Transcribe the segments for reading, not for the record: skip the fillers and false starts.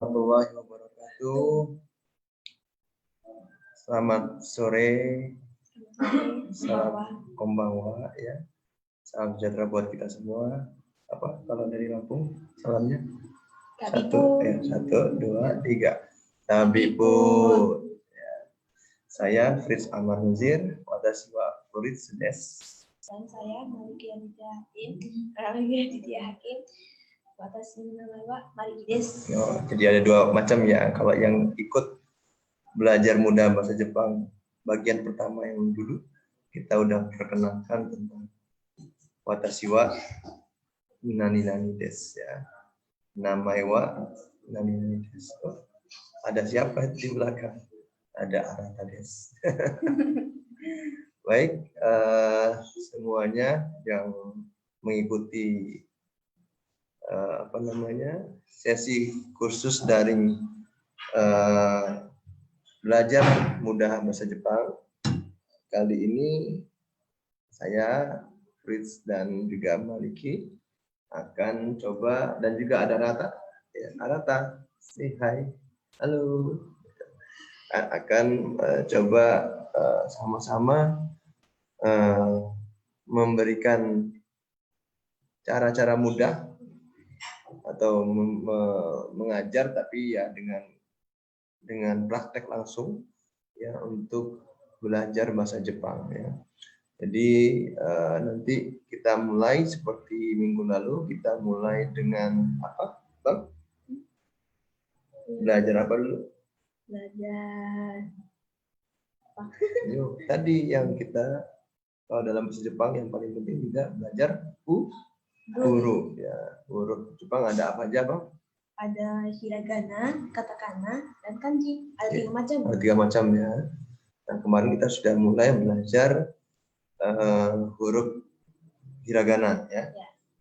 Warahmatullahi wabarakatuh. Selamat sore. Salam konbanwa ya. Salam sejahtera buat kita semua. Apa kalau dari Lampung salamnya? Satu, dua, tiga. Tabipun. Ya. Saya Fritz Amar Nuzir, Wadasiwa Plurit Sedes. Dan saya Maliki Aditya Hakim, Jadi ada dua macam ya. Kalau yang ikut belajar mudah bahasa Jepang bagian pertama yang dulu kita udah perkenalkan tentang watashi wa nani nani desu ya. Namae wa nani nani desu. Ada siapa di belakang? Ada Arata desu. Baik, semuanya yang mengikuti sesi kursus daring belajar mudah bahasa Jepang. Kali ini saya Fritz dan juga Maliki akan coba, dan juga ada Rata. Ya, Rata, say hi, halo. Akan coba sama-sama memberikan cara-cara mudah atau mengajar, tapi ya dengan praktek langsung ya untuk belajar bahasa Jepang ya. Jadi nanti kita mulai seperti minggu lalu, kita mulai dengan apa, Bang? Belajar apa dulu? Belajar apa? Yuk, tadi yang kita kalau dalam bahasa Jepang yang paling penting juga belajar huruf ya. Huruf Jepang ada apa aja, Bang? Ada hiragana, katakana, dan kanji. Ada tiga macam. Ada tiga macam ya. Nah, kemarin kita sudah mulai belajar huruf hiragana ya.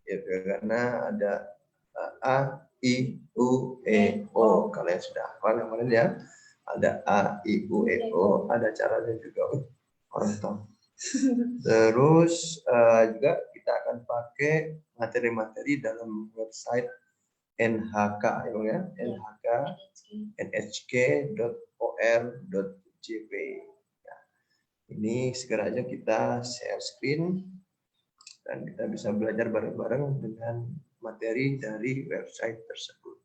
Hiragana ada A, I, U, E, O. Kalian sudah hafal kemarin ya. Ada A, I, U, E, O. Ada caranya juga. Orang tahu. Terus juga kita akan pakai materi-materi dalam website NHK ya, NHK nhk.or.jp. Ya. Ini segera aja kita share screen dan kita bisa belajar bareng-bareng dengan materi dari website tersebut.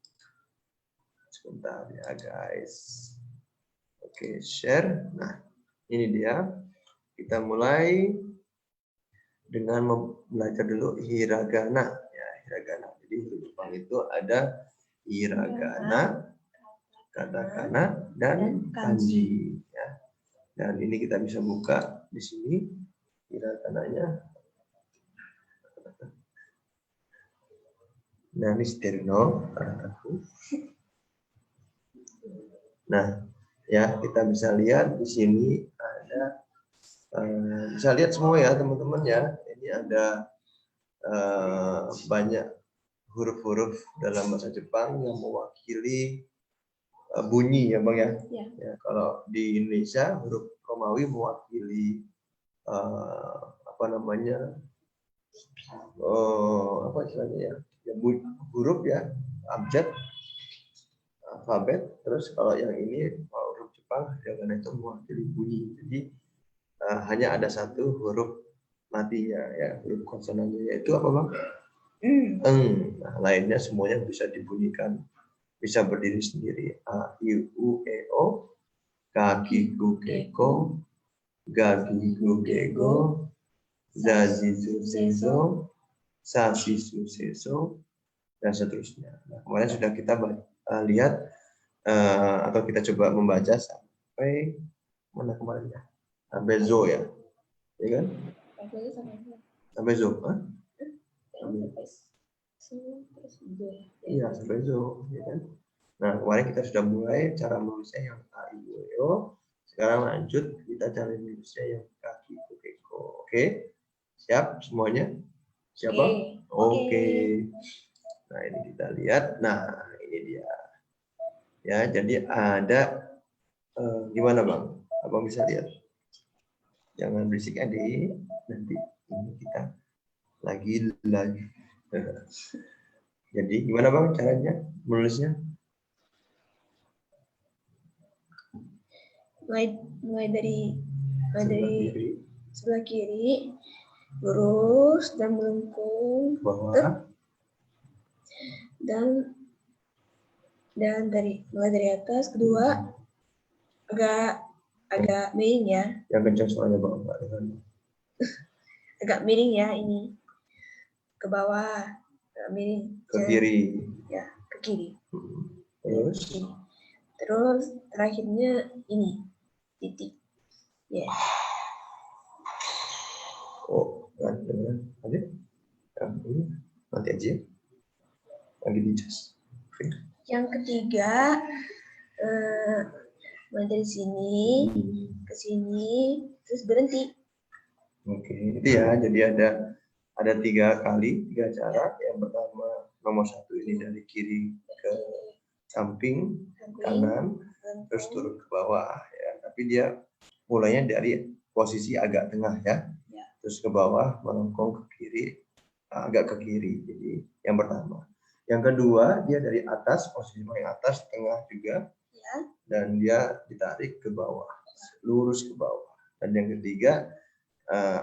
Sebentar ya guys. Oke, share. Nah, ini dia. Kita mulai dengan belajar dulu hiragana ya, hiragana. Jadi huruf Jepang itu ada hiragana, katakana, dan kanji ya. Dan ini kita bisa buka di sini hiragananya. Nah, ini sterno. Nah, ya kita bisa lihat di sini ada bisa lihat semua ya teman-teman ya. Ini ada banyak huruf-huruf dalam bahasa Jepang yang mewakili bunyi ya Bang ya. Ya, kalau di Indonesia huruf Romawi mewakili apa istilahnya ya, huruf ya, abjad, alfabet. Terus kalau yang ini huruf Jepang hiragana itu mewakili bunyi. Jadi hanya ada satu huruf matinya ya, huruf konsonannya, yaitu apa Bang? Nah, lainnya semuanya bisa dibunyikan, bisa berdiri sendiri. A, I, U, E, O, Kaki, Ku, Keko, Gagi, Gu, Gego, Zazi, Zu, Sezo, Sasi, Su, Seso, dan seterusnya. Nah, kemarin sudah kita lihat atau kita coba membaca sampai mana kemarin ya? Sampai Zo ya, ya kan? Sampai Zo, iya sampai Zo, ya kan? Nah kemarin kita sudah mulai cara menulisnya yang A, I, U, E, O. Sekarang lanjut kita cara menulisnya yang Kaki, Ku, Keko. Oke, siap semuanya? Siapa? Oke. Nah ini kita lihat. Nah ini dia. Ya jadi ada gimana Bang? Abang bisa lihat? Jangan berisik adik. Nanti ini kita lagi. Jadi gimana Bang caranya menulisnya? mulai dari kiri, sebelah kiri, lurus dan melengkung bawah, dan mulai dari atas, kedua agak miring ya, yang kencang suaranya Bapak dengan agak miring ya ini ke bawah, agak miring ke kiri. ya, ke kiri. Terus Terus terakhirnya ini titik. Ya. oh, kan dengan ada yang ini nanti aja lagi dicas. Oke. Yang ketiga mulai dari sini ke sini terus berhenti. Oke, itu ya. Jadi ada 3 cara. Yang pertama nomor 1 ini dari kiri ke samping kanan, terus turun ke bawah ya. Tapi dia mulainya dari posisi agak tengah ya. Terus ke bawah, melengkung ke kiri, agak ke kiri. Jadi yang pertama. Yang kedua dia dari atas, posisi paling atas, tengah juga. Dan dia ditarik ke bawah, lurus ke bawah. Dan yang ketiga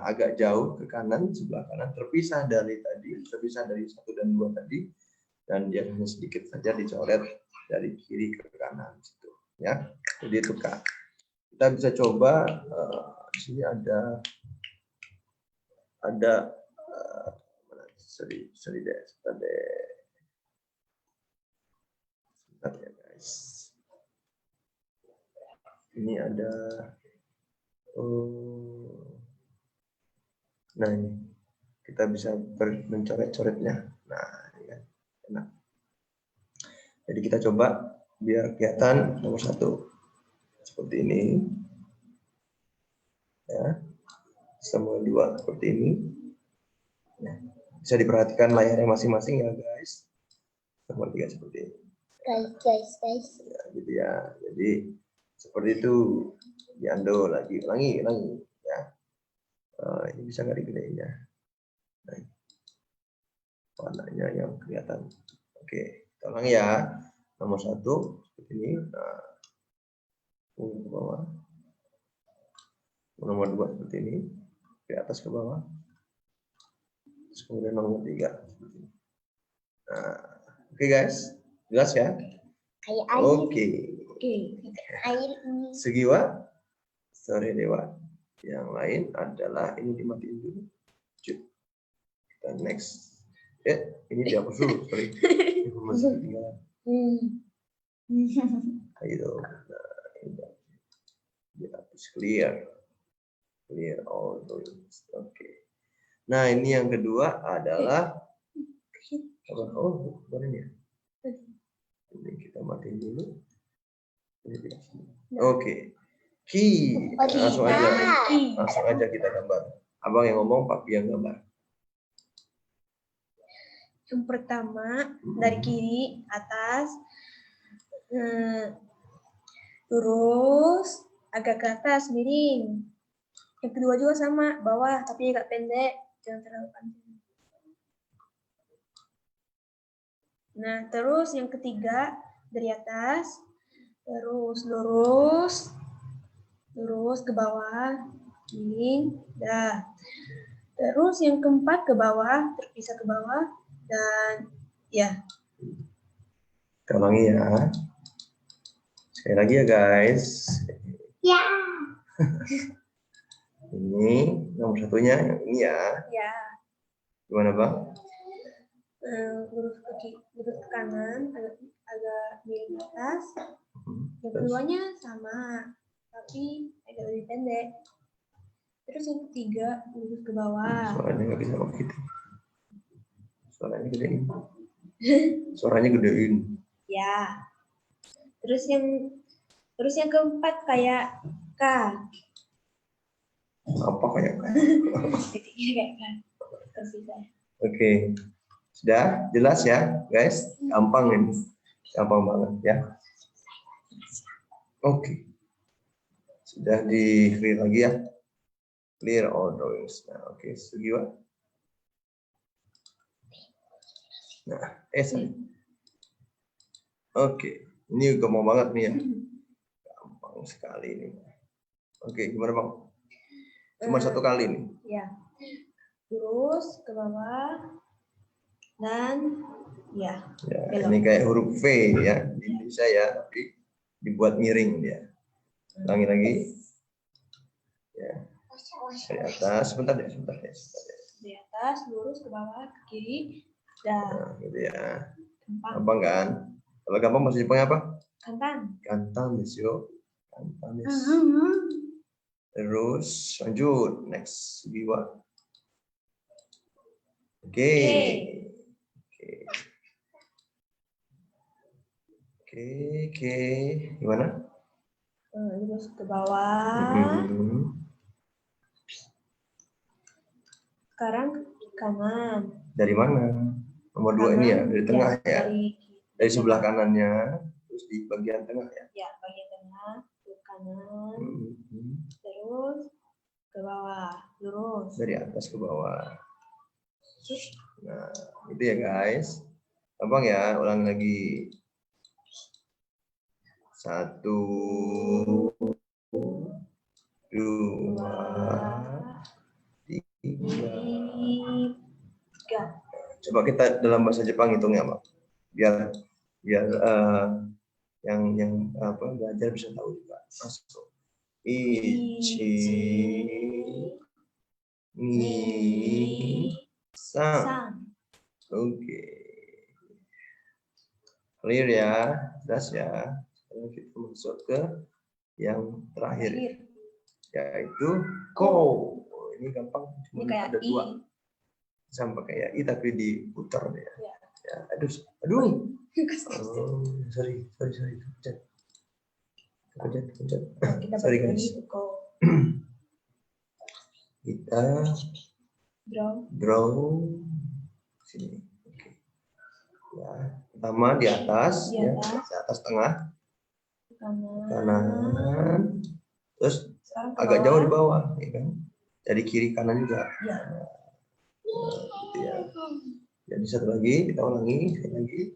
agak jauh ke kanan, sebelah kanan, terpisah dari 1 dan 2 tadi, dan dia hanya sedikit saja dicoret dari kiri ke kanan situ ya. Jadi itu Kak. Kita bisa coba di sini ada sorry deh, sebentar ya guys. Ini ada nah ini kita bisa mencoret-coretnya. Nah ini kan enak. Jadi kita coba biar kelihatan nomor 1 seperti ini ya, semua 2 seperti ini. Nah, bisa diperhatikan layarnya masing-masing ya guys, nomor 3 seperti ini guys ya, gitu ya. Jadi seperti itu, diando lagi, ulangi ya. Ini bisa nggak digedein ya, nah, warnanya yang kelihatan. Oke, kita ulangi ya. Nomor 1 seperti ini, nah, ke bawah. Nomor 2 seperti ini, ke atas ke bawah. Terus kemudian nomor 3 seperti ini. Nah, oke guys, jelas ya? Kayak air. Oke. Air ini. Segiwa, sore dewa. Yang lain adalah ini dimatiin dulu. Kita next. Ini dihapus dulu, sorry. Informasi ketinggalan. Ayo, nah, ini dihapus, clear all those. Oke. Nah ini yang kedua adalah baru ini ya. Ini kita matiin dulu. Oke. Key. Langsung aja kita gambar. Abang yang ngomong, Papi yang gambar. Yang pertama dari kiri atas, lurus agak ke atas miring. Yang kedua juga sama, bawah tapi agak pendek, jangan terlalu panjang. Nah terus yang ketiga dari atas, terus lurus ke bawah, miring, dah. Terus yang keempat ke bawah, terpisah ke bawah, dan ya. Kita ulangi ya. Sekali lagi ya guys. Ya. Ini nomor 1-nya, yang ini ya. Ya. Gimana Bang? Lurus ke kanan, agak miring atas. Yang keduanya sama, tapi agak lebih pendek. Terus yang ketiga lurus ke bawah. Suaranya nggak bisa begitu. Suaranya gedein. Ya. Terus yang keempat kayak K. Apa kayak K? Titiknya kayak K. Oke. Sudah jelas ya, guys? Gampang ini. Gampang banget ya. Oke. Sudah di clear lagi ya. Clear all drawings. Nah, oke, Sugiwa. Nah, oke. Ini gampang banget nih ya. Gampang sekali ini. Oke, gimana Bang? Cuma satu kali nih. Ya. Lurus ke bawah dan ya. Ya, belok. ini kayak huruf V ya di Indonesia ya, tapi dibuat miring dia. Ulangi lagi. Ya. Dari atas, sebentar ya. Di atas, lurus ke bawah, ke kiri, dan Nah, gitu ya. gampang. Gampang kan? Kalau gampang bahasa Jepangnya apa? Kantan. Kantan desu. Kantan desu. Terus lanjut, next biwa. Oke. Oke. Gimana? Lurus ke bawah. Hmm. Sekarang ke kanan. Dari mana? Nomor 2 ini ya, dari tengah ya. Dari sebelah kanannya, terus di bagian tengah ya. Ya, bagian tengah, ke kanan, Hmm. terus ke bawah, lurus. Dari atas ke bawah. Nah, itu ya guys. Gampang ya, ulang lagi. 1, 2, 3. Coba kita dalam bahasa Jepang hitungnya, Bang. Biar yang belajar bisa tahu juga. Masuk. Ichi, ni, san. Oke. Clear ya, jelas ya. Sekarang kita masuk ke yang terakhir, yaitu ko. Ini gampang, cuma ada 2. Sama kayak i tapi diputar ya. Ya, aduh. Oh, sorry. Pencet. Sorry guys. Kita draw sini. Oke. Ya, pertama di atas, ya, di atas tengah, kanan, terus agak jauh di bawah, ya kan? Dari kiri kanan juga. Ya. Gitu ya. Jadi satu lagi, kita ulangi sekali lagi.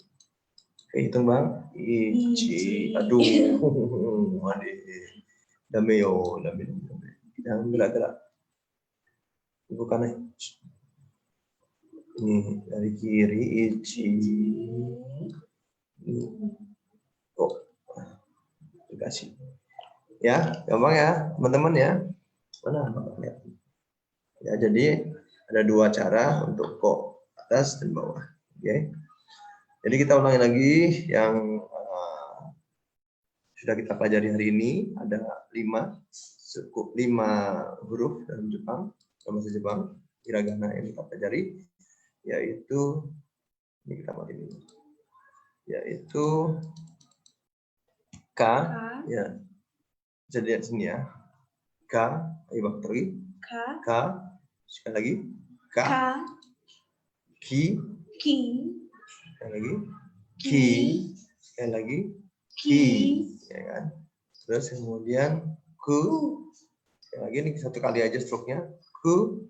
Oke, hitung Bang. Ichi, aduh, dameyo. Jangan gerak-gerak. Bukan ini dari kiri, ichi. Oh, dikasih. Ya, gampang ya, teman-teman ya. Mana? Ya, jadi ada 2 cara untuk kok atas dan bawah. Oke. Jadi kita ulangi lagi yang sudah kita pelajari hari ini. Ada 5 huruf dalam Jepang, dalam bahasa Jepang, hiragana yang kita pelajari, yaitu ini kita mati dulu, yaitu K, ya. Bisa dilihat sini ya. K, ayo Bang pergi. K, sekali lagi. K, ki, sekali lagi. Ki, sekali lagi. Ki, ya kan. Terus kemudian ku, sekali lagi ini satu kali aja stroke-nya. Ku,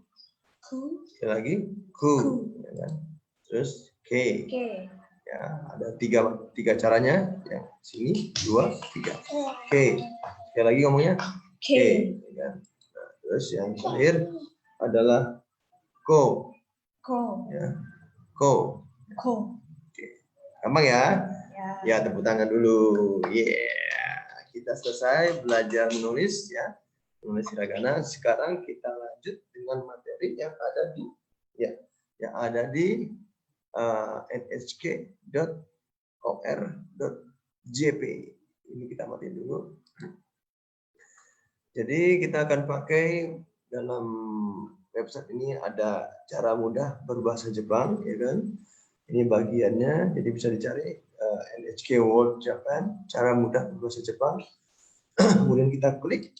sekali lagi. Ku, ya kan. Terus K. Ya, ada 3 caranya. Yang sini 2, 3. K. Sekali lagi ngomongnya K. Ya. Nah, terus yang terakhir adalah ko. Ya. Ko. Oke. Gampang ya? Ya, tepuk tangan dulu. Kita selesai belajar menulis ya. Menulis hiragana. Sekarang kita lanjut dengan materi yang ada di nhk.or.jp. Ini kita matiin dulu. Jadi kita akan pakai dalam website ini ada cara mudah berbahasa Jepang, ya kan? Ini bagiannya, jadi bisa dicari NHK World Japan, cara mudah berbahasa Jepang. Kemudian kita klik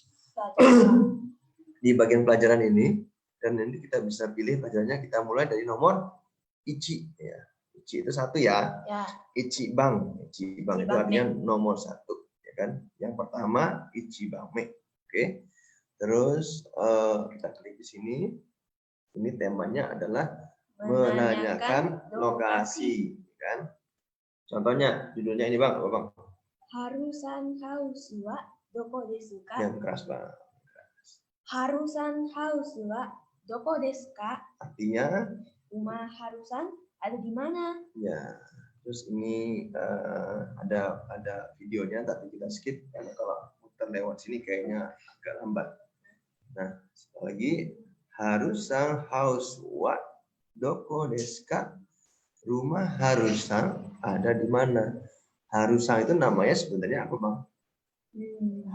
di bagian pelajaran ini, dan nanti kita bisa pilih pelajarannya. Kita mulai dari nomor Ichi, ya. Ichi itu 1 ya. Ichibang itu artinya nomor 1, ya kan? Yang pertama Ichibame. Oke. Terus kita klik di sini. Ini temanya adalah menanyakan lokasi, kan? Contohnya judulnya ini Bang, Bang. Harusan House wa doko desu ka? Yang keras Bang. Harusan house wa doko desu ka? Artinya, Rumah Harusan ada di mana? ya. Terus ini ada videonya, tapi kita skip karena kalau muter lewat sini kayaknya agak lambat. Nah, sekali lagi, Harusan house wa doko desu ka? Rumah Harusan ada di mana? Harusan itu namanya sebenarnya apa, Bang?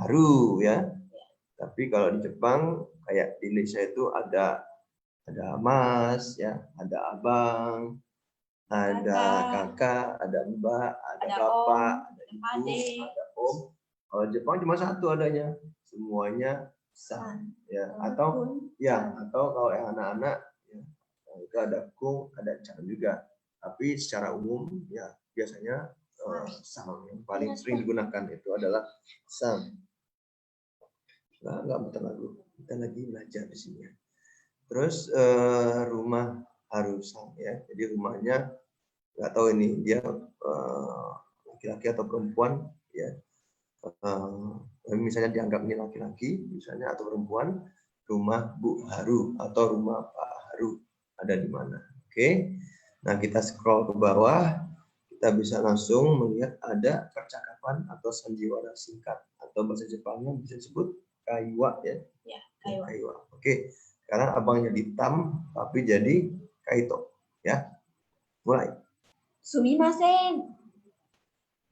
Haru ya. Tapi kalau di Jepang kayak di Indonesia itu ada mas ya, ada abang, ada kakak, ada mbak, ada bapak, ada ibu, ada om. Kalau Jepang cuma satu adanya, semuanya san ya. Atau kalau yang anak-anak ya, itu ada kung, ada chan juga. Tapi secara umum ya biasanya san yang paling sering digunakan itu adalah san. Nah, nggak muter lagu, kita lagi belajar di sini ya. Terus rumah Harusan ya, jadi rumahnya nggak tahu ini dia laki-laki atau perempuan ya. Misalnya dianggap ini laki-laki, misalnya atau perempuan, rumah Bu Haru atau rumah Pak Haru ada di mana? Oke, nah kita scroll ke bawah, kita bisa langsung melihat ada percakapan atau sandiwara singkat atau bahasa Jepangnya bisa disebut kaiwa ya. Ya, kaiwa. Oke, sekarang abang jadi tam tapi jadi kaito ya. Mulai. Sumimasen.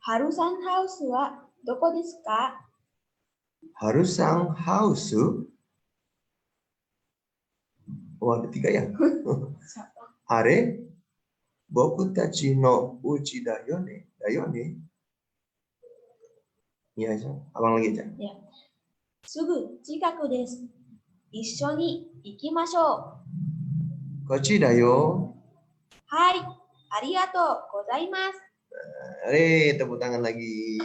Harusan house wa doko desu ka? Harusan house. Oh, ada 3 ya. Are boku tachi no uchi da yo ne. Iya, abang lagi aja. Ya. Sugu chikaku desu. Issho ni ikimashou. Kochi da yo. Hai, arigatou gozaimasu. Tepuk tangan lagi.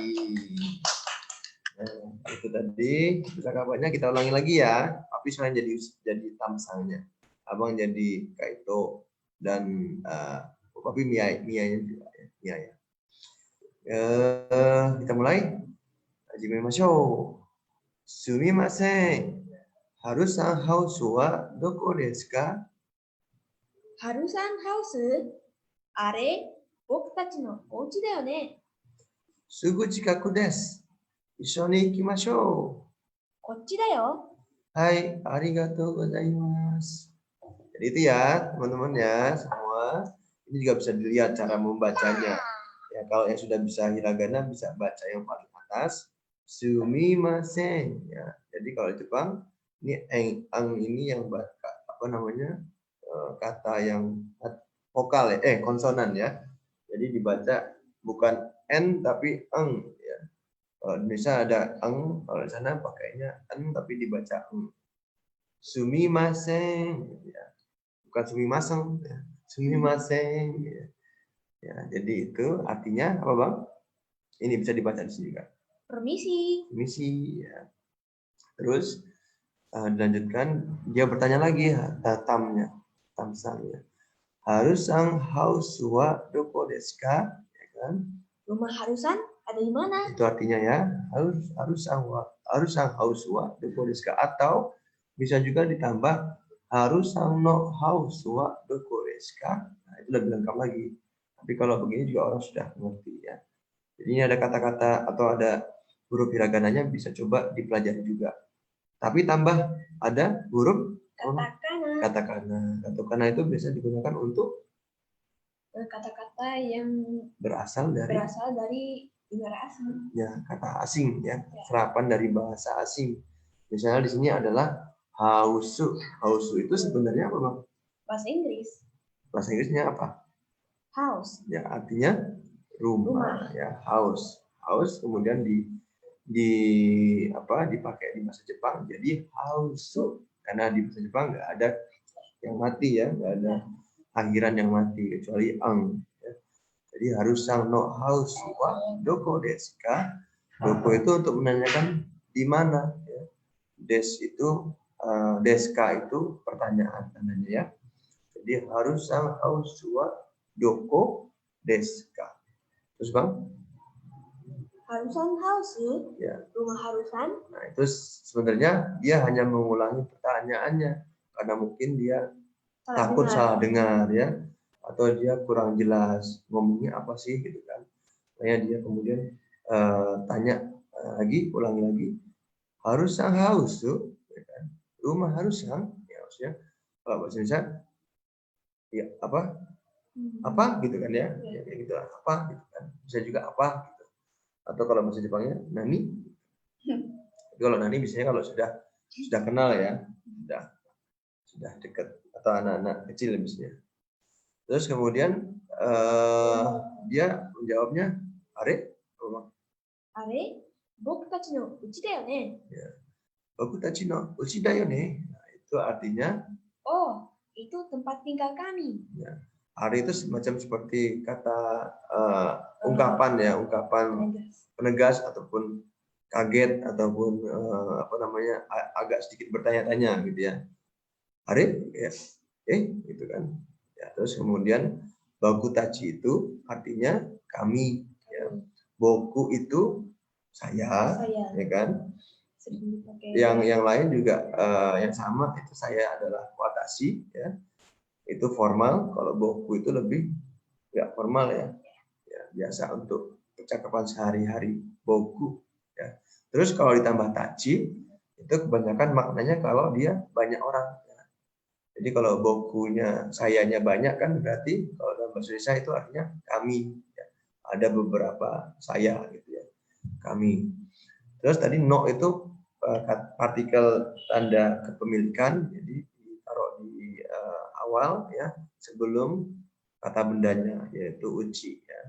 Nah, itu tadi percakapannya kita ulangi lagi ya. Tapi sekarang jadi tamsangnya. Abang jadi kaito dan tapi Mia-nya juga ya. Mia ya. Kita mulai. Hajimemashou. Sumimasen. Harusan house wa doko desu ka? Harusan house? Are, boku tachi no ouchi da yo ne. Sugu chikaku desu. Issho ni ikimashou. Kochi da yo. Hai, arigatou gozaimasu. Jadi itu ya, teman-teman ya, semua. Ini juga bisa dilihat cara membacanya. Ya, kalau yang sudah bisa hiragana bisa baca yang paling atas. Sumimasen ya. Jadi kalau di Jepang ini ang ini yang apa namanya? Kata yang vokal ya, konsonan ya. Jadi dibaca bukan n tapi eng ya. Kalau di Indonesia ada eng, kalau di sana pakainya n tapi dibaca eng. Sumimasen ya. Bukan sumimasen ya. Sumimasen ya. Ya, jadi itu artinya apa, Bang? Ini bisa dibaca di sini juga. Permisi. Permisi ya. Terus dilanjutkan dia bertanya lagi tamsangnya. Harusan house wa doko desu ka? Ya kan? Rumah Harusan ada di mana? Itu artinya ya, harusan house wa doko desu ka, atau bisa juga ditambah harusan no house wa doko desu ka. Nah, itu lebih lengkap lagi. Tapi kalau begini juga orang sudah mengerti ya. Jadi ini ada kata-kata atau ada huruf hiragananya bisa coba dipelajari juga. Tapi tambah ada huruf Katakana. Katakana itu biasa digunakan untuk Kata-kata yang berasal dari negara asing. Ya, kata asing ya, serapan dari bahasa asing. Misalnya di sini adalah hausu. Hausu itu sebenarnya apa, Bang? Bahasa Inggris. Bahasa Inggrisnya apa? House. Ya, artinya rumah. Ya, house. House kemudian dipakai di bahasa Jepang jadi hausu. Karena di bahasa Jepang nggak ada yang mati ya, nggak ada akhiran yang mati kecuali ang. Ya. Jadi harusan no hausu wa doko desu ka? Doko itu untuk menanyakan di mana. Ya. Des itu deska itu pertanyaan tandanya ya. Jadi harusan hausu wa doko desu ka? Terus, Bang? Harusan house, Ya. rumah harusan. Nah, itu sebenarnya dia hanya mengulangi pertanyaannya karena mungkin dia takut salah dengar ya, atau dia kurang jelas ngomongnya apa sih gitu kan. Makanya dia kemudian tanya lagi, ulangi lagi. Harusan house tuh, ya kan? Rumah harusan, ya maksudnya kalau bahasa Indonesia ya apa gitu kan ya, ya kayak gitu apa gitu kan, bisa juga apa gitu. Atau kalau bahasa Jepangnya nani. Jadi kalau nani biasanya kalau sudah kenal ya, sudah dekat, atau anak-anak kecil misalnya. Terus kemudian dia menjawabnya are, Are, boku tachi no uchi da yo ne. ya, boku tachi no uchi da yo ne. Nah, itu artinya Oh, itu tempat tinggal kami. ya, are itu semacam seperti kata ungkapan ya, ungkapan penegas ataupun kaget ataupun apa namanya agak sedikit bertanya-tanya gitu ya. Are ya, gitu kan. Ya, terus kemudian boku tachi itu artinya kami ya. Boku itu saya. Ya kan. Yang lain juga yang sama itu saya adalah watashi ya. Itu formal, kalau boku itu lebih nggak formal ya. Ya, biasa untuk percakapan sehari-hari, boku ya. Terus kalau ditambah tachi itu kebanyakan maknanya kalau dia banyak orang ya. Jadi kalau bokunya sayanya banyak kan berarti kalau dalam bahasa Indonesia itu artinya kami ya. Ada beberapa saya gitu ya. Kami. Terus tadi no itu partikel tanda kepemilikan, jadi ditaruh di awal ya sebelum kata bendanya, yaitu uchi ya.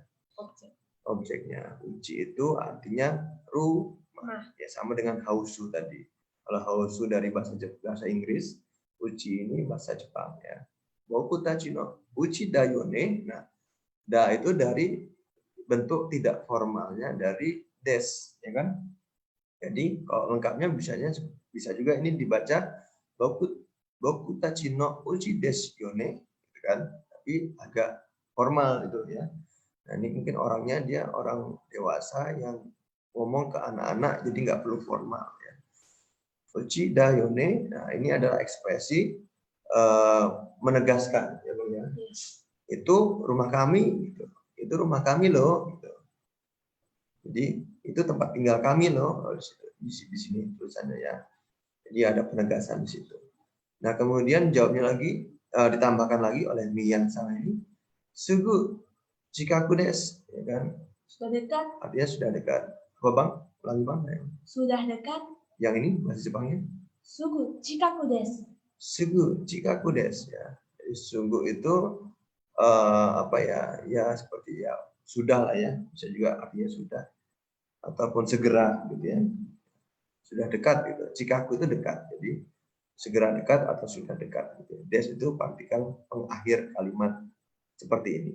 Objeknya uchi itu artinya rumah ya, sama dengan hausu tadi. Kalau hausu dari bahasa Inggris, uchi ini bahasa Jepang ya. Boku tachi no uchi da yo ne. Nah, da itu dari bentuk tidak formalnya dari des ya kan. Jadi kalau lengkapnya bisa juga ini dibaca boku tachi no uchi desu yo ne, gitu kan? Tapi agak formal itu ya. Nah, ini mungkin orangnya dia orang dewasa yang ngomong ke anak-anak, jadi nggak perlu formal ya. Uchi da yo ne, nah ini adalah ekspresi menegaskan ya Bang ya. Itu rumah kami gitu. Itu rumah kami loh gitu. Jadi itu tempat tinggal kami loh di sini tulisannya ya. Jadi ada penegasan di situ. Nah kemudian jawabnya lagi ditambahkan lagi oleh Mian sama ini. Sugu chikaku desu, ya kan? Sudah dekat. Artinya sudah dekat. Apa Bang? Ulangi Bang. Sudah dekat. Yang ini bahasa Jepangnya? Sugu chikaku desu. Sugu chikaku desu ya. Jadi sugu itu apa ya? Ya seperti ya sudah lah ya. Bisa juga artinya sudah. Ataupun segera gitu ya, sudah dekat gitu. Chikaku itu dekat, jadi segera dekat atau sudah dekat gitu. Des itu partikel pengakhir kalimat seperti ini.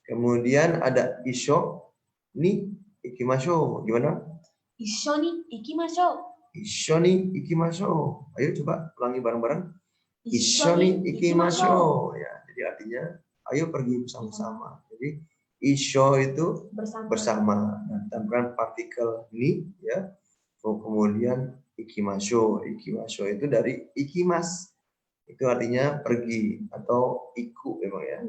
Kemudian ada isho ni ikimashou. Gimana? Isho ni ikimashou. Isho ni ikimashou. Ayo coba ulangi bareng-bareng. Isho ni ikimashou ya. Jadi artinya ayo pergi bersama-sama. Jadi isho itu bersama. Nah, tambahkan partikel ni ya. Kemudian ikimashou. Ikimashou itu dari ikimas. Itu artinya pergi atau iku memang ya.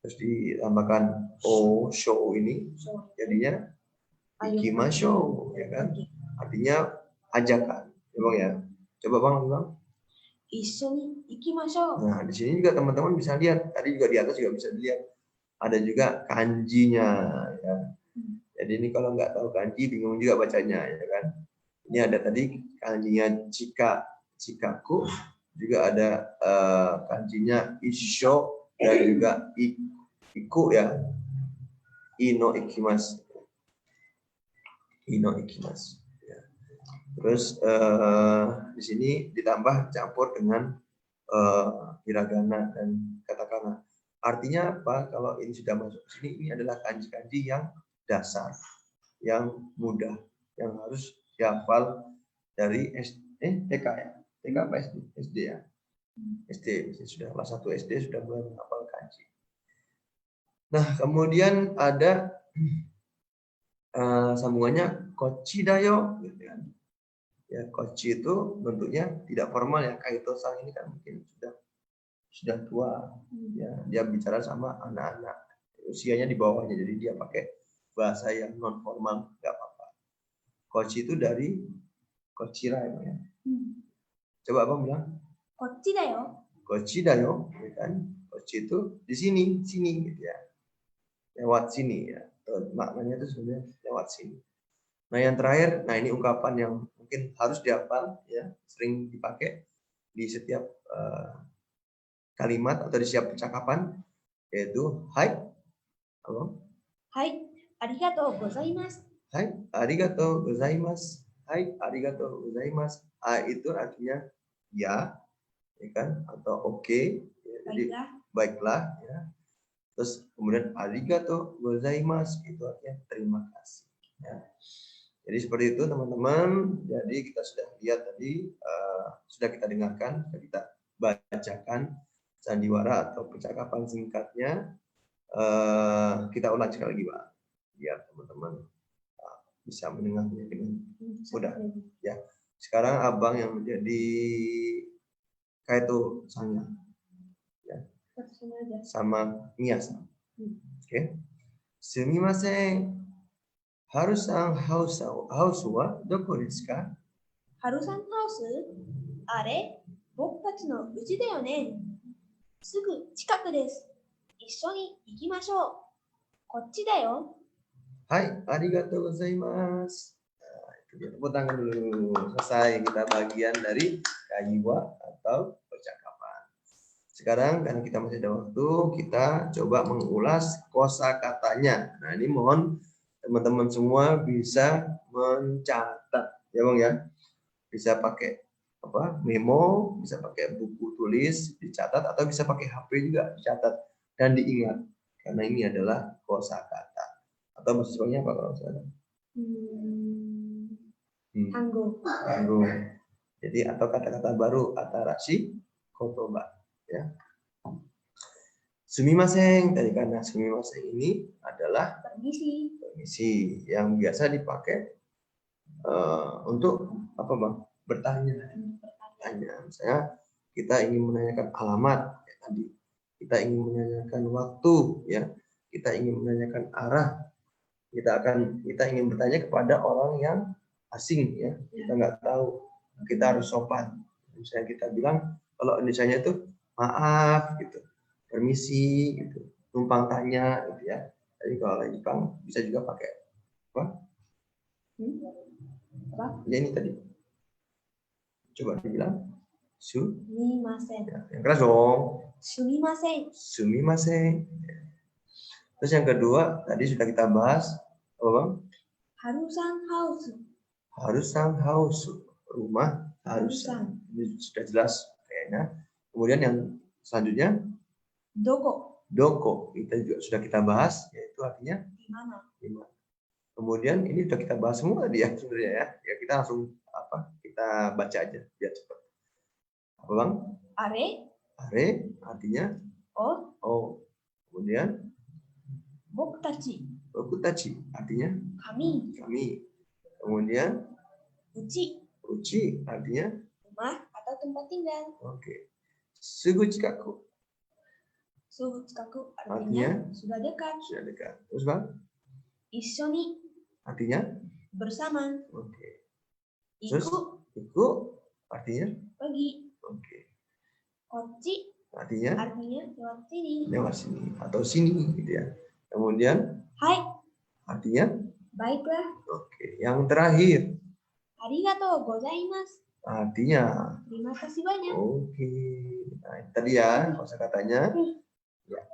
Terus ditambahkan o show ini jadinya ikimashou ya kan. Artinya ajakan. Memang ya. Coba Bang. Isho ni ikimashou. Nah, di sini juga teman-teman bisa lihat. Tadi juga di atas juga bisa dilihat. Ada juga kanjinya ya. Jadi ini kalau nggak tahu kanji bingung juga bacanya ya kan. Ini ada tadi kanjinya chikaku, juga ada kanjinya isho dan juga iku ya. Ino ikimas. Ino ikimas ya. Terus di sini ditambah campur dengan hiragana dan katakana. Artinya apa? Kalau ini sudah masuk ke sini, ini adalah kanji-kanji yang dasar, yang mudah, yang harus dihafal dari TK ya. TK apa SD? SD ya. SD sudah kelas 1 SD sudah mulai menghafal kanji. Nah, kemudian ada sambungannya kochi dayo, gitu kan. Ya, kochi itu bentuknya tidak formal ya. Kaito-san ini kan mungkin sudah tua, ya. Dia bicara sama anak-anak usianya di bawahnya, jadi dia pakai bahasa yang non formal, nggak apa-apa. Kochi itu dari kochira ya. Coba abang bilang. こっちだよ。 Kochi dayo, ya kan? Kochi itu di sini gitu ya. Lewat sini ya. Maknanya itu sebenarnya lewat sini. Nah, yang terakhir, nah ini ungkapan yang mungkin harus dihafal ya, sering dipakai di setiap kalimat atau di setiap percakapan, yaitu hai. Apa? はい、ありがとうございます。 Hai, arigatou gozaimasu. Hai, arigatou gozaimasu. Hai itu artinya ya, ya kan? Atau oke. Ya, jadi Baiklah. baiklah ya. Terus kemudian arigatou gozaimasu itu artinya terima kasih ya. Jadi seperti itu teman-teman. Jadi kita sudah lihat tadi, sudah kita dengarkan, sudah kita bacakan sandiwara atau percakapan singkatnya. Kita ulang sekali lagi, Pak, biar teman-teman bisa mendengarnya dengan mudah. Ya, sekarang abang yang menjadi kaito sanya, ya, sama Mia-san. Oke. Sumimasen. Haru-san house wa doko desu ka? ハルさんハウス？あれ？僕たちの家だよね。すぐ近くです。一緒に行きましょう。こっちだよ。 Hai, arigatou gozaimasu. Nah, itu dia. Tepuk tangan dulu. Selesai kita bagian dari kaiwa atau percakapan. Sekarang karena kita masih ada waktu, kita coba mengulas kosakatanya. Nah, ini mohon teman-teman semua bisa mencatat, ya Bang ya. Bisa pakai memo, bisa pakai buku tulis dicatat, atau bisa pakai HP juga dicatat dan diingat, karena ini adalah kosakata. Atau mahasiswanya apa kalau saya? Tanggo. Tanggo. Jadi atau kata-kata baru atarashi kotoba ya. Sumimasen, tadi karena sumimasen ini adalah permisi yang biasa dipakai untuk apa Bang? Bertanya. Misalnya kita ingin menanyakan alamat ya, tadi. Kita ingin menanyakan waktu ya. Kita ingin menanyakan arah. Kita ingin bertanya kepada orang yang asing ya. Kita nggak tahu. Kita harus sopan. Misalnya kita bilang kalau Indonesianya itu maaf gitu. Permisi gitu. Numpang tanya gitu ya. Jadi kalau di Jepang bisa juga pakai apa? Ya ini tadi. Coba dibilang Sumimasen. Ya, yang keras dong. Sumimasen. Sumimasen. Terus yang kedua tadi sudah kita bahas apa Bang? Harusan house. Harusan house, rumah harusan. Ini sudah jelas kayaknya. Kemudian yang selanjutnya Doko. doko, kita sudah kita bahas, yaitu artinya Di mana? Kemudian ini sudah kita bahas semua tadi ya sebenarnya ya. Ya kita langsung kita baca aja biar cepat. Apa Bang? Are. Are artinya oh. Kemudian Bokutachi. Bokutachi artinya Kami. Kemudian uchi artinya rumah atau tempat tinggal. Oke. Sugu chikaku. Sugu chikaku artinya sudah dekat. Terus Bang? Issoni artinya bersama. Oke. Terus iku artinya pergi. Oke. Kochi artinya lewat sini atau sini gitu ya. Kemudian hai artinya baiklah. Oke. Yang terakhir arigatou gozaimasu artinya terima kasih banyak. Oke. Nah, itu tadi ya kosakatanya. Ya.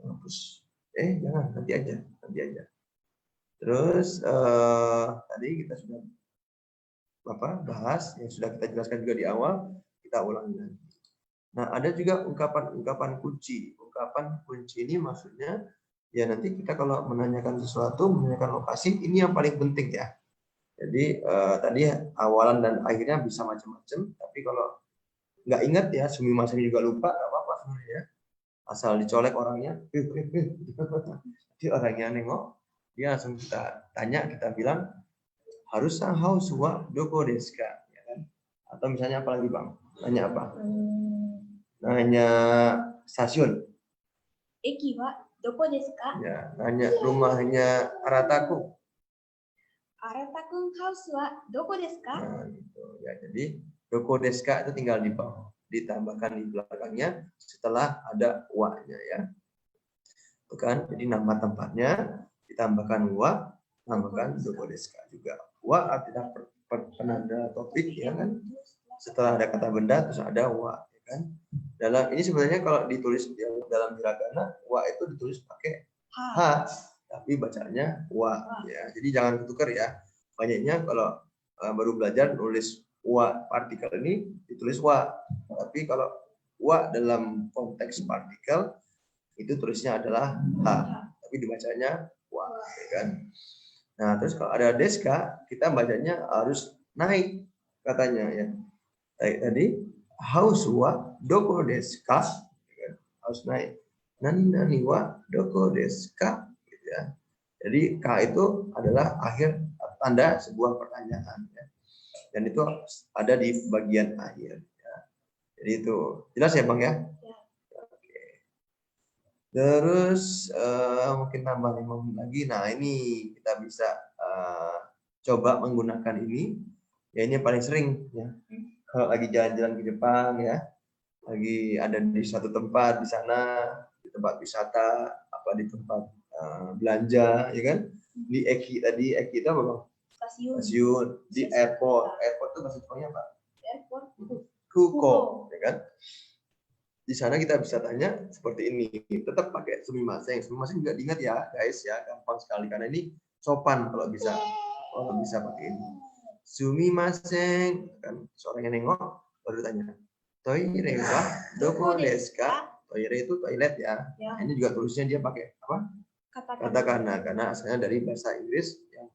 Hapus. Jangan nanti aja. Terus tadi kita sudah bahas yang sudah kita jelaskan juga di awal, kita ulangi lagi. Nah, ada juga ungkapan kunci. Ungkapan kunci ini maksudnya ya nanti kita kalau menanyakan sesuatu, menanyakan lokasi, ini yang paling penting ya. Jadi tadi awalan dan akhirnya bisa macam-macam, tapi kalau nggak ingat ya, sumimasen juga lupa, nggak apa-apa sebenarnya. Asal dicolek orangnya, jadi orangnya nengok, dia langsung kita tanya, kita bilang harusnya house wa doko desu ka, ya kan? Atau misalnya apa lagi Bang? Nanya apa? Nanya stasiun. 駅はどこですか？ Ya, nanya rumahnya Arataku. 新田くんハウスはどこですか？ Nah, gitu. Ya, jadi doko desu ka itu tinggal di bawah, ditambahkan di belakangnya setelah ada wa-nya ya. Itu kan, jadi nama tempatnya ditambahkan wa, tambahkan doko desu ka juga. Wa artinya penanda topik ya kan. Setelah ada kata benda terus ada wa ya kan. Dalam ini sebenarnya kalau ditulis dalam hiragana wa itu ditulis pakai ha, tapi bacanya wa ya. Jadi jangan ketukar ya. Banyaknya kalau baru belajar nulis wa partikel ini ditulis wa, tapi kalau wa dalam konteks partikel itu tulisnya adalah ha, tapi dibacanya wa ya kan. Nah, terus kalau ada deska, kita bacanya harus naik katanya ya. Tadi house wa doko desu ka, harus naik. Nani wa doko desu ka, gitu ya. Jadi ka itu adalah akhir tanda sebuah pertanyaan ya. Dan itu ada di bagian akhir ya. Jadi itu jelas ya Bang ya? Ya. Oke. Terus mungkin tambah 5 menit lagi. Nah, ini kita bisa coba menggunakan ini. Ya ini yang paling sering ya. Kalau lagi jalan-jalan ke Jepang ya, lagi ada di suatu tempat di sana, di tempat wisata, apa di tempat belanja, ya kan? Di eki tadi, eki itu apa Bang? Stasiun. Stasiun. Di airport, airport itu bahasa Jepangnya apa? Airport. Kuko, ya kan? Di sana kita bisa tanya seperti ini. Tetap pakai sumimasen. Sumimasen juga diingat ya, guys ya, gampang sekali karena ini sopan kalau bisa pakai ini. Sumimasen, kan seorang yang nengok baru tanya. Toire wa doko desu ka? Toire itu toilet ya. Ya. Ini juga tulisnya dia pakai apa? Katakana karena asalnya dari bahasa Inggris yang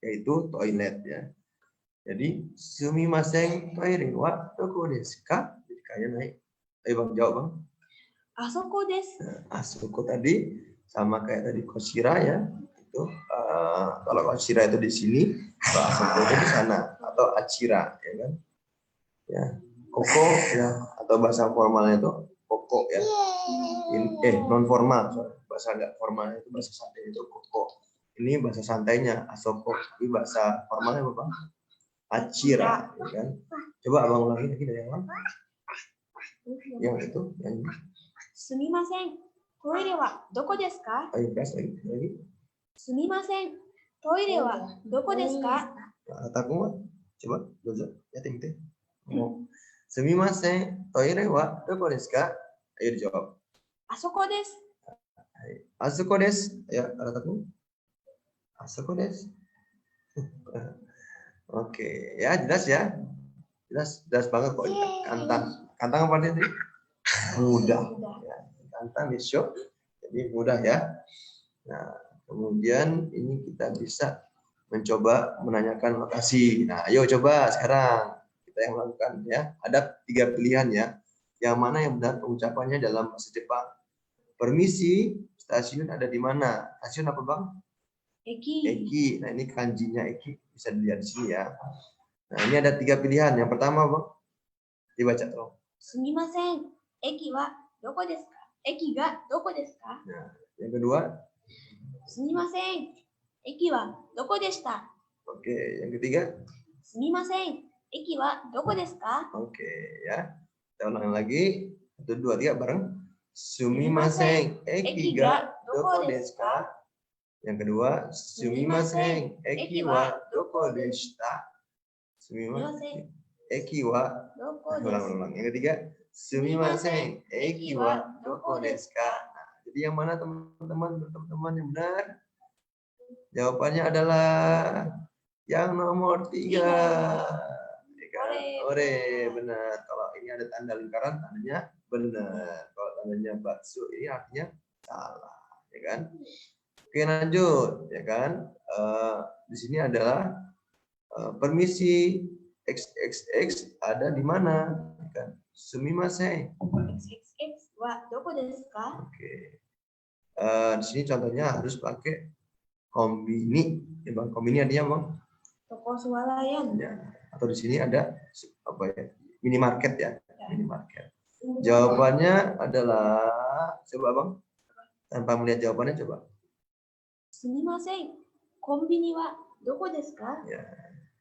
yaitu toilet ya. Jadi sumimasen toire wa doko desu ka? Jadi kayak naik. Ayo Bang jawab Bang. Asoko desu. Asuko tadi sama kayak tadi koshira ya. Itu kalau koshira itu di sini, kalau asuko itu di sana atau achira ya kan. Ya. Koko ya atau bahasa formalnya itu koko ya. Non formal, bahasa enggak formalnya itu bahasa santai itu koko. Ini bahasa santainya asoko, tapi bahasa formalnya apa Bang? Achira, ya kan? Coba Abang ulangi lagi dari yang mana? Yang itu, yang ini. Sumimasen. Toire wa doko desu ka? Ayo gas lagi. Sumimasen. Toire wa doko desu ka? Ataku coba dozo ya tim. Sumimasen, toire wa doko desu ka? Ayo dijawab. Asoko desu. Asuko desu. Ya, Ataku. Asuko desu. Oke, ya jelas ya. Jelas banget kok. Kantang apa tadi? Mudah. Ya, kantang desho. Jadi mudah ya. Nah, kemudian ini kita bisa mencoba menanyakan lokasi. Nah, ayo coba sekarang kita yang melakukan ya. Ada 3 pilihan ya. Yang mana yang benar pengucapannya dalam bahasa Jepang? Permisi, stasiun ada di mana? Stasiun apa Bang? Eki. Eki. Nah, ini kanjinya eki bisa dilihat di sini ya. Nah, ini ada 3 pilihan. Yang pertama Bang, dibaca tolong. Sumimasen. Eki wa doko desu ka? Eki ga doko desu ka? Nah, yang kedua. Sumimasen. Eki wa doko deshita? Oke, yang ketiga. Sumimasen. Eki wa doko desu ka? Oke, ya. Kita ulang lagi. 1, 2, 3 bareng. Sumimasen. Eki ga doko desu ka? Yang kedua. Sumimasen. Eki wa doko deshita? Sumimasen. Eki wa Doko desu. ulang. Yang ketiga. Sumimasen. Eki wa doko desu ka? Nah, jadi yang mana teman-teman yang benar? Jawabannya adalah yang nomor 3. Ya kan? Ore, benar. Kalau ini ada tanda lingkaran, tandanya benar. Kalau tandanya bakso ini artinya salah, ya kan? Oke, lanjut, ya kan? Di sini adalah permisi XXX ada di mana? Ya kan? Sumimasen. XXX wa doko desu ka? Oke. Di sini contohnya harus pakai kombini. Ya Bang, kombini artinya Bang? Toko swalayan. Ya. Atau di sini ada apa ya? Minimarket ya, minimarket. Jawabannya adalah, coba Bang, tanpa melihat jawabannya coba. Sumimasen. Kombini wa doko desu ka? Ya,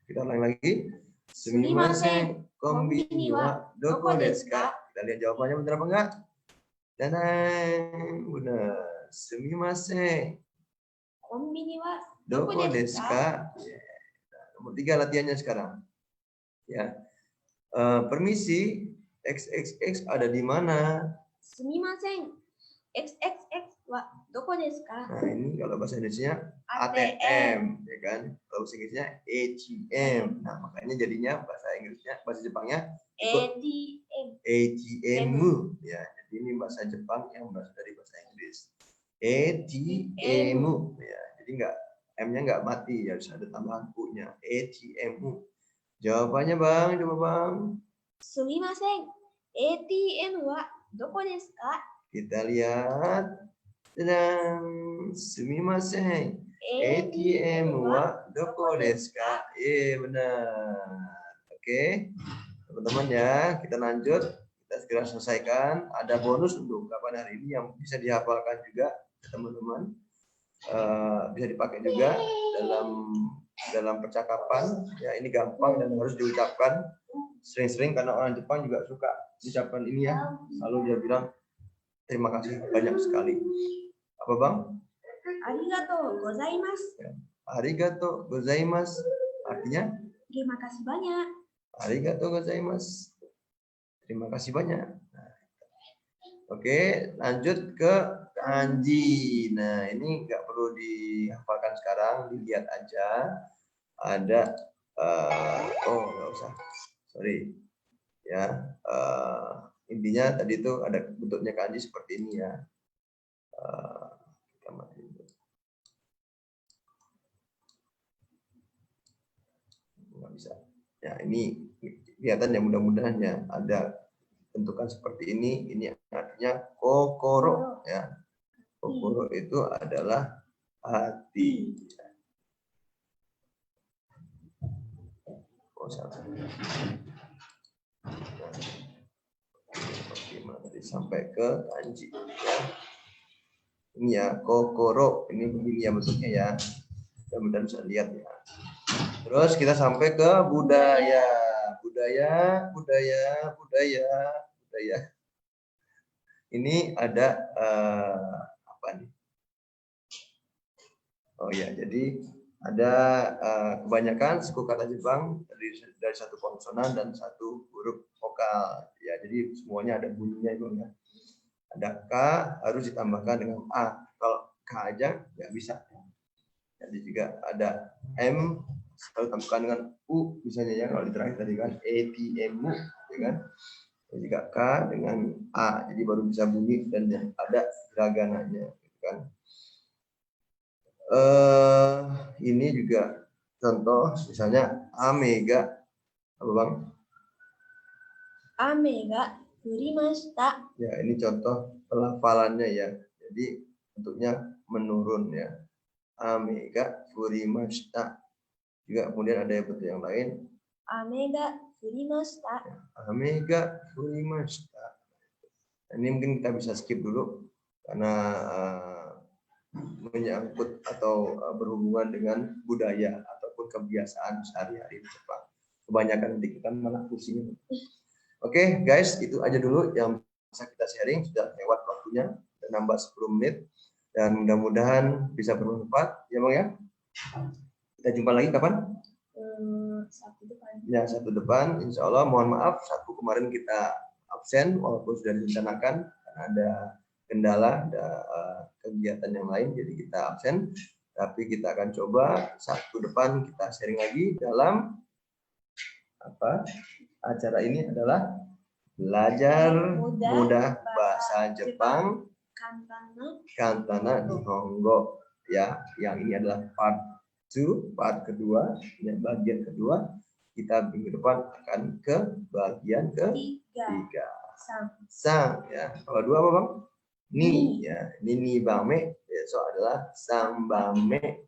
kita ulang lagi. Sumimasen, kombini wa doko desu ka? Kita lihat jawabannya benar apa enggak? Dan benar. Sumimasen, Kombini wa doko desu ka? Ya. Nomor 3 latihannya sekarang. Ya, permisi, XXX ada di mana? Sumimasen. XXX wa doko desu ka? Nah ini kalau bahasa Indonesia ATM, ya kan? Kalau bahasa Inggrisnya ATM. Nah makanya jadinya bahasa Inggrisnya, bahasa Jepangnya ATM. ATM. Ya, jadi ini bahasa Jepang yang berasal dari bahasa Inggris. ATM. Ya, jadi M-nya nggak mati, harus ada tambahan U-nya. ATM. Jawabannya Bang, coba Bang. Sumimasen. ATM wa doko desu ka? Kita lihat. Dan sumimasen. ATM wa doko desu ka? Benar. Oke. Teman-teman ya, kita lanjut. Kita segera selesaikan. Ada bonus untuk ungkapan hari ini yang bisa dihafalkan juga, teman-teman. Bisa dipakai juga dalam percakapan. Ya, ini gampang dan harus diucapkan sering-sering karena orang Jepang juga suka ucapan ini ya. Lalu dia bilang terima kasih banyak sekali. Apa Bang? Arigatou gozaimasu. Arigatou gozaimasu. Artinya? Terima kasih banyak. Arigatou gozaimasu. Terima kasih banyak. Oke, lanjut ke kanji. Nah, ini nggak perlu dihafalkan sekarang, dilihat aja. Ada, nggak usah. Sorry. Ya, intinya tadi itu ada bentuknya kanji seperti ini ya. Nggak bisa. Ya ini kelihatan ya, mudah-mudahan ya ada bentukan seperti ini. Ini artinya kokoro ya. Kokoro itu adalah hati. Sampai ke kanji. Ini ya, kokoro. Ini begini ya bentuknya ya. Mudah-mudahan bisa lihat ya. Terus kita sampai ke budaya. Budaya. Ini ada apa nih? Oh ya, jadi ada kebanyakan suku kata Jepang dari satu konsonan dan satu huruf vokal. Ya, jadi semuanya ada bunyinya itu ya. Ada K harus ditambahkan dengan A. Kalau K aja nggak bisa. Jadi juga ada M selalu tambahkan dengan U misalnya ya, kalau di terakhir tadi kan ATM ya kan. Dan juga K dengan A, jadi baru bisa bunyi dan ada hiragananya gitu kan. Ini juga contoh misalnya Amega, apa Bang? Amega furimashita. Ya, ini contoh pelafalannya ya. Jadi bentuknya menurun ya. Amega furimashita. Juga kemudian ada bentuk yang lain. Amega furimashita. Amega furimashita. Ini mungkin kita bisa skip dulu karena menyangkut atau berhubungan dengan budaya ataupun kebiasaan sehari-hari di Jepang. Kebanyakan nanti kita malah pusing. Oke, guys, itu aja dulu yang bisa kita sharing. Sudah lewat waktunya, dan nambah 10 menit. Dan mudah-mudahan bisa bermanfaat, ya Bang ya. Kita jumpa lagi kapan? Sabtu depan. Ya, Sabtu depan. Insya Allah, mohon maaf, Sabtu kemarin kita absen, walaupun sudah direncanakan, karena ada kendala, ada kegiatan yang lain, jadi kita absen. Tapi kita akan coba Sabtu depan kita sharing lagi dalam apa? Acara ini adalah belajar mudah bahasa Jepang Kantana Nihongo ya. Yang ini adalah part 2, part kedua, ya, bagian kedua. Kita minggu depan akan ke bagian ketiga. Sang ya. Kalau 2 apa Bang? Ni ya. Ini ni bame, besok adalah sambame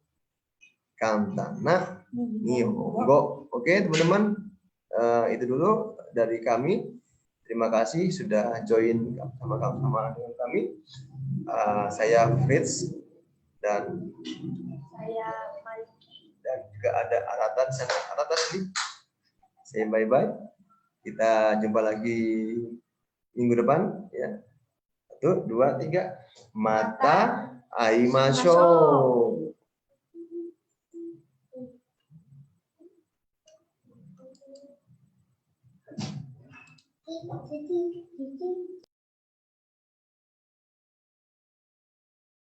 Kantana Nihongo. Oke, teman-teman. Itu dulu dari kami. Terima kasih sudah join sama dengan kami. Saya Fritz dan Saya Maliki. dan juga ada Aratan nih. Saya bye-bye. Kita jumpa lagi minggu depan ya. 1, 2, 3. Mata aimasho. Cici, cici, cici.